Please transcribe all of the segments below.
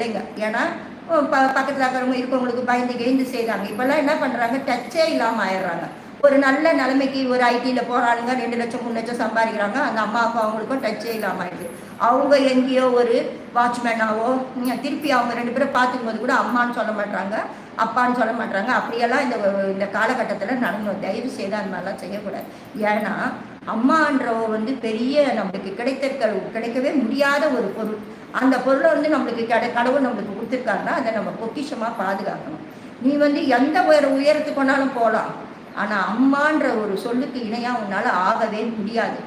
இல்லைங்க. ஏன்னா பக்கத்தில் இருக்கிறவங்க இருக்கவங்களுக்கு பயந்து கெய்ந்து செய்கிறாங்க. இப்போல்லாம் என்ன பண்ணுறாங்க, டச்சே இல்லாமல் ஆயிடுறாங்க. ஒரு நல்ல நிலைமைக்கு ஒரு ஐடியில் போகிறானுங்க, 2 லட்சம் 3 லட்சம் சம்பாதிக்கிறாங்க. அந்த அம்மாவுக்கும் அவங்களுக்கும் டச்சே இல்லாமல் ஆயிடுது. அவங்க எங்கேயோ ஒரு வாட்ச்மேனாவோ திருப்பி அவங்க 2 பேரும் பார்த்துக்கும் போது கூட அம்மான்னு சொல்ல மாட்டாங்க, அப்பான்னு சொல்ல மாட்டாங்க. அப்படியெல்லாம் இந்த காலகட்டத்தில் நடந்தோம். தயவு செய்து அந்த மாதிரிலாம் செய்யக்கூடாது. ஏன்னா அம்மான்றவ பெரிய நம்மளுக்கு கிடைக்கவே முடியாத ஒரு பொருள். அந்த பொருளை நம்மளுக்கு கடவுள் நம்மளுக்கு கொடுத்துருக்காருன்னா அதை நம்ம பொக்கிஷமாக பாதுகாக்கணும். நீ எந்த உயரத்துக்கு கொண்டாலும் போகலாம், ஆனால் அம்மான்ற ஒரு சொல்லுக்கு இணையாக உன்னால் ஆகவே முடியாது.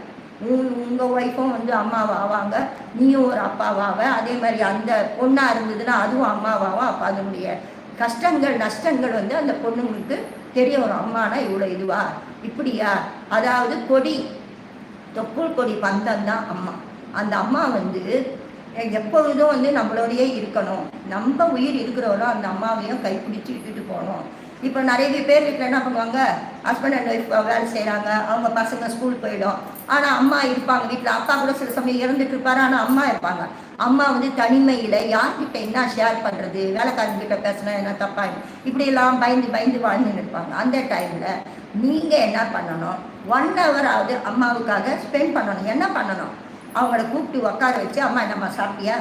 உங்கள் ஒய்ஃபும் அம்மாவை ஆவாங்க, நீயும் ஒரு அப்பாவாக. அதே மாதிரி அந்த பொண்ணாக இருந்ததுன்னா அதுவும் அம்மாவாகும். அப்போ அதனுடைய கஷ்டங்கள் நஷ்டங்கள் அந்த பொண்ணுங்களுக்கு தெரிய ஒரு அம்மானா இவ்வளோ இதுவா இப்படியா. அதாவது தொப்புள் கொடி பந்தம் தான் அம்மா. அந்த அம்மா எப்பொழுதும் நம்மளோடையே இருக்கணும். நம்ம உயிர் இருக்கிறவரோ அந்த அம்மாவையும் கைப்பிடிச்சு விட்டுட்டு போகணும். இப்போ நிறைய பேர் வீட்டில் என்ன பண்ணுவாங்க, ஹஸ்பண்ட் அண்ட் ஒய்ஃப் வேலை செய்கிறாங்க, அவங்க பசங்க ஸ்கூல் போயிடும், ஆனால் அம்மா இருப்பாங்க வீட்டில். அப்பா கூட சில சமயம் இறந்துட்டு இருப்பாரு, ஆனால் அம்மா இருப்பாங்க. அம்மா தனிமையில் யார்கிட்ட என்ன ஷேர் பண்ணுறது, வேலைக்காரங்கிட்ட பேசினா என்ன தப்பா, இப்படியெல்லாம் பயந்து வாழ்ந்துன்னு இருப்பாங்க. அந்த டைமில் நீங்கள் என்ன பண்ணணும், 1 ஹவராவது அம்மாவுக்காக ஸ்பெண்ட் பண்ணணும். என்ன பண்ணணும், அவங்கள கூப்பிட்டு உட்கார வச்சு, அம்மா என்னம்மா சாப்பிட்டியா,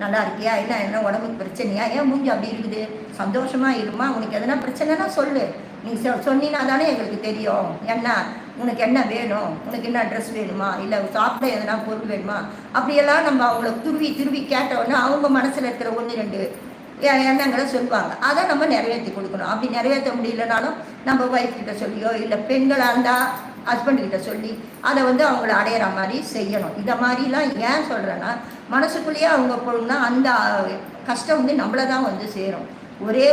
நல்லா இருக்கியா, என்ன உடம்புக்கு பிரச்சனையா, ஏன் மூஞ்சி அப்படி இருக்குது, சந்தோஷமா இருமா, உனக்கு எதனா பிரச்சனைனா சொல்லு, நீ சொன்னீங்கன்னா தானே எங்களுக்கு தெரியும். என்ன உனக்கு என்ன வேணும், உனக்கு என்ன ட்ரெஸ் வேணுமா, இல்லை சாப்பிட எதனா பொருள் வேணுமா, அப்படியெல்லாம் நம்ம அவங்கள துருவி கேட்டோன்னா அவங்க மனசில் இருக்கிற 1 2 எண்ணங்களை சொல்லுவாங்க. அதை நம்ம நிறைவேற்றி கொடுக்கணும். அப்படி நிறைவேற்ற முடியலனாலும் நம்ம ஒய்ஃப் கிட்ட சொல்லியோ, இல்லை பெண்களாக இருந்தால் ஹஸ்பண்ட்கிட்ட சொல்லி அதை அவங்கள அடையிற மாதிரி செய்யணும். இதை மாதிரிலாம் ஏன் சொல்கிறேன்னா, மனசுக்குள்ளேயே அவங்க போகணும்னா அந்த கஷ்டம் நம்மளை தான் சேரும். ஒரே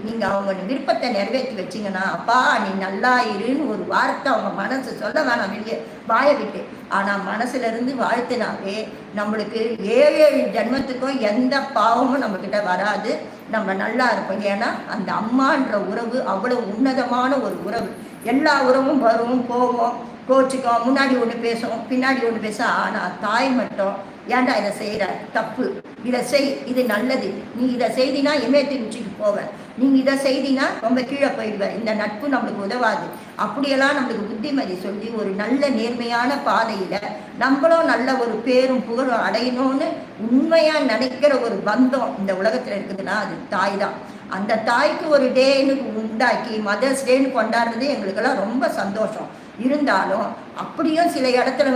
நீங்கள் அவங்க விருப்பத்தை நிறைவேற்றி வச்சிங்கன்னா, அப்பா நீ நல்லா இருன்னு ஒரு வார்த்தை அவங்க மனசு சொல்ல வேணாம் வெளியே வாயை விட்டு. ஆனால் மனசுலேருந்து வாழ்த்தினாவே நம்மளுக்கு 7 ஜென்மத்துக்கும் எந்த பாவமும் நம்மக்கிட்ட வராது. நம்ம நல்லா இருப்போம். ஏன்னா அந்த அம்மான்ற உறவு அவ்வளோ உன்னதமான ஒரு உறவு. எல்லா உறவும் வரும் போவோம், கோச்சிக்கும், முன்னாடி ஒன்று பேசும், பின்னாடி ஒன்று பேச. ஆனால் தாய் மட்டும் ஏன்டா இதை செய்கிற, தப்பு, இதை செய், இது நல்லது, நீ இதை செய்தினா இமயத்தை உச்சிக்கு போவேன், நீங்கள் இதை செய்தினா ரொம்ப கீழே போயிடுவேன், இந்த நட்பு நம்மளுக்கு உதவாது, அப்படியெல்லாம் நம்மளுக்கு புத்திமதி சொல்லி ஒரு நல்ல நேர்மையான பாதையில் நம்மளும் நல்ல ஒரு பேரும் புகழும் அடையணும்னு உண்மையாக நினைக்கிற ஒரு பந்தம் இந்த உலகத்தில் இருக்குதுன்னா அது தாய் தான். அந்த தாய்க்கு ஒரு டேன்னு உண்டாக்கி மதர்ஸ் டேன்னு கொண்டாடுறது எங்களுக்கெல்லாம் ரொம்ப சந்தோஷம். இருந்தாலும் அப்படியும் சில இடத்துல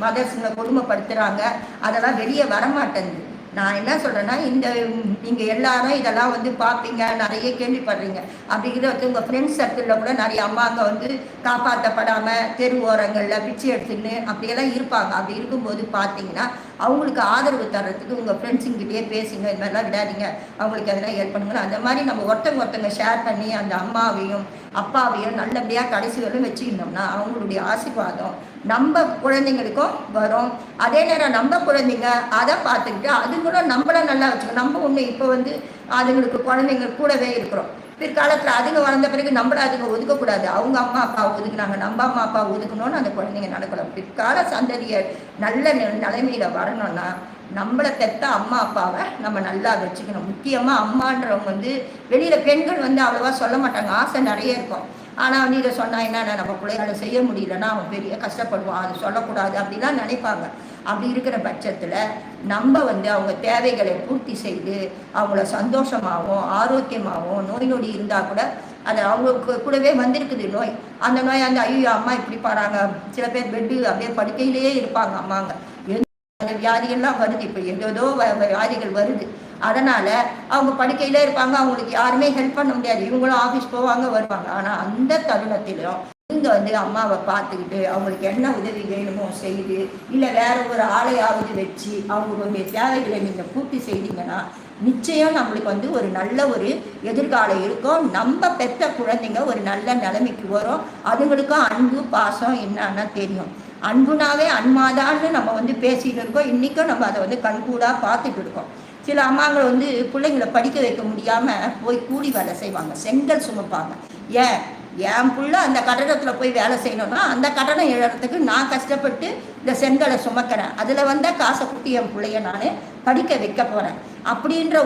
மதர்ஸுங்களை கொடுமைப்படுத்துகிறாங்க, அதெல்லாம் வெளியே வரமாட்டேங்குது. நான் என்ன சொல்கிறேன்னா, நீங்கள் எல்லாரும் இதெல்லாம் பார்ப்பீங்க, நிறைய கேள்விப்படுறீங்க. அப்படிங்கிறது உங்கள் ஃப்ரெண்ட்ஸ் சர்க்கிளில் கூட நிறைய அம்மாங்க காப்பாற்றப்படாமல் தெரு ஓரங்களில் பிச்சை எடுத்துன்னு அப்படியெல்லாம் இருப்பாங்க. அப்படி இருக்கும்போது பார்த்தீங்கன்னா அவங்களுக்கு ஆதரவு தர்றதுக்கு உங்கள் ஃப்ரெண்ட்ஸுங்கிட்டே பேசுங்க, இது மாதிரிலாம் விடாதீங்க, அவங்களுக்கு எதனா ஹெல்ப் பண்ணுங்க. அந்த மாதிரி நம்ம ஒருத்தங்க ஷேர் பண்ணி அந்த அம்மாவையும் அப்பாவையும் நல்லபடியாக கடைசி வரையும் வச்சுக்கிட்டோம்னா அவங்களுடைய ஆசீர்வாதம் நம்ம குழந்தைங்களுக்கும் வரும். அதே நேரம் நம்ம குழந்தைங்க அதை பார்த்துக்கிட்டு அதுங்களும் நம்மளை நல்லா வச்சுக்கணும். நம்ம ஒன்று இப்போ அதுங்களுக்கு குழந்தைங்க கூடவே இருக்கிறோம். பிற்காலத்தில் அதுங்க வளர்ந்த பிறகு நம்மளை அதுங்க ஒதுக்கக்கூடாது. அவங்க அம்மா அப்பா ஒதுக்குனாங்க, நம்ம அம்மா அப்பா ஒதுக்கணும்னு அந்த குழந்தைங்க நடக்கலாம். பிற்கால சந்ததியை நல்ல நிலைமையில் வரணும்னா நம்மளை பெற்ற அம்மா அப்பாவை நம்ம நல்லா வச்சுக்கணும். முக்கியமாக அம்மான்றவங்க வெளியில் பெண்கள் அவ்வளோவா சொல்ல மாட்டாங்க, ஆசை நிறைய இருக்கும். ஆனால் இதை சொன்னால் என்னென்ன நம்ம பிள்ளைகளை செய்ய முடியலன்னா அவன் பெரிய கஷ்டப்படுவான், அது சொல்லக்கூடாது அப்படிலாம் நினைப்பாங்க. அப்படி இருக்கிற பட்சத்தில் நம்ம அவங்க தேவைகளை பூர்த்தி செய்து அவங்கள சந்தோஷமாகவும் ஆரோக்கியமாகவும், நோய் நொடி இருந்தால் கூட அது அவங்களுக்கு கூடவே வந்திருக்குது நோய். அந்த நோய் ஐயோ அம்மா இப்படி பாருங்க, சில பேர் பெட்டு அப்படியே படுக்கையிலேயே இருப்பாங்க அம்மாங்க. வியாதிகள்லாம் வருது, இப்போ ஏதோ வியாதிகள் வருது. அதனால் அவங்க படுக்கையிலே இருப்பாங்க, அவங்களுக்கு யாருமே ஹெல்ப் பண்ண முடியாது. இவங்களும் ஆஃபீஸ் போவாங்க வருவாங்க. ஆனால் அந்த தருணத்திலும் நீங்கள் அம்மாவை பார்த்துக்கிட்டு அவங்களுக்கு என்ன உதவி வேணுமோ செய்து, இல்லை வேற ஒரு ஆளையாவது வச்சு அவங்களுடைய தேவைகளை நீங்கள் பூர்த்தி செய்தீங்கன்னா நிச்சயம் நம்மளுக்கு ஒரு நல்ல ஒரு எதிர்காலம் இருக்கும். நம்ம பெற்ற குழந்தைங்க ஒரு நல்ல நிலைமைக்கு வரும். அதுங்களுக்கும் அன்பு பாசம் என்னன்னா தெரியும். அன்புனாவே அன்மாதான்னு நம்ம பேசிட்டு இருக்கோம். இன்றைக்கும் நம்ம அதை கண்கூடாக பார்த்துட்டு இருக்கோம். சில அம்மாங்கள் பிள்ளைங்களை படிக்க வைக்க முடியாமல் போய் கூலி வேலை செய்வாங்க, செங்கல் சுமப்பாங்க. என் பிள்ளை அந்த கட்டடத்தில் போய் வேலை செய்யணும்னா அந்த கட்டடம் எழுறதுக்கு நான் கஷ்டப்பட்டு இந்த செங்கலை சுமக்கிறேன், அதில் காசை கொடுத்து என் பிள்ளைய நான் படிக்க வைக்க போகிறேன் அப்படின்ற